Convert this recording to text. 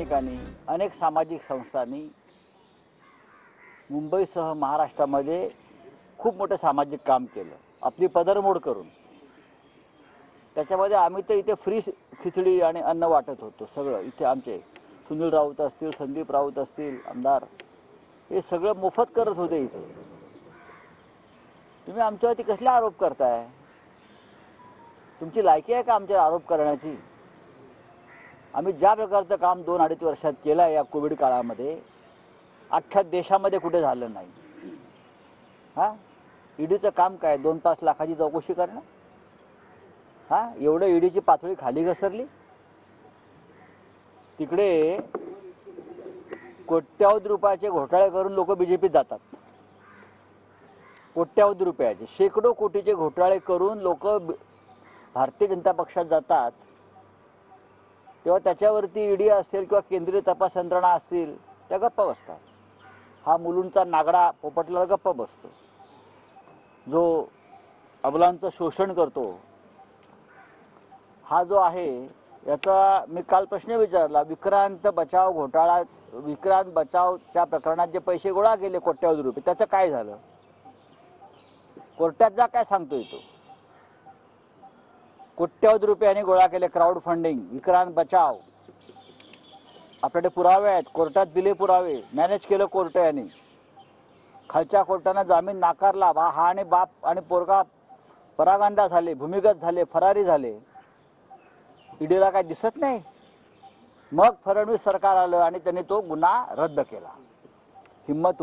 शैक्षणिकांनी अनेक सामाजिक संस्थांनी मुंबईसह महाराष्ट्रामध्ये खूप मोठं सामाजिक काम केलं, आपली पदरमोड करून. त्याच्यामध्ये आम्ही तर इथे फ्री खिचडी आणि अन्न वाटत होतो. सगळं इथे आमचे सुनील राऊत असतील, संदीप राऊत असतील, आमदार, हे सगळं मोफत करत होते इथे. तुम्ही आमच्यावरती कसले आरोप करताय? तुमची लायकी आहे का आमच्यावर आरोप करण्याची? आम्ही ज्या प्रकारचं काम 2-2.5 वर्षात केलं आहे या कोविड काळामध्ये, अख्ख्या देशामध्ये कुठे झालं नाही. ईडीचं काम काय? 2-5 लाखाची चौकशी करणं? एवढं ईडीची पातळी खाली घसरली. तिकडे कोट्यावधी रुपयाचे घोटाळे करून लोक बीजेपीत जातात. कोट्यावधी रुपयाचे, शेकडो कोटीचे घोटाळे करून लोक भारतीय जनता पक्षात जातात. तेव्हा त्याच्यावरती ईडी असेल किंवा केंद्रीय तपास यंत्रणा असतील, त्या गप्पा बसतात. हा मुलूंचा नागडा पोपटला गप्पा बसतो, जो अबलांचं शोषण करतो. हा जो आहे याचा मी काल प्रश्न विचारला. विक्रांत बचाव घोटाळा, विक्रांत बचावच्या प्रकरणात जे पैसे गोळा केले कोट्यावधी रुपये, त्याचं काय झालं? कोर्टात जा, काय सांगतोय तो? कोट्यावधी रुपयांनी गोळा केले, क्राऊड फंडिंग, विक्रांत बचाव. आपल्याकडे पुरावे आहेत, कोर्टात दिले पुरावे, मॅनेज केलं कोर्ट यांनी. खालच्या कोर्टाने जामीन नाकारला. हा आणि बाप आणि पोरगा परागंदा झाले, भूमिगत झाले, फरारी झाले. ईडीला काय दिसत नाही? मग फडणवीस सरकार आलं आणि त्यांनी तो गुन्हा रद्द केला. हिम्मत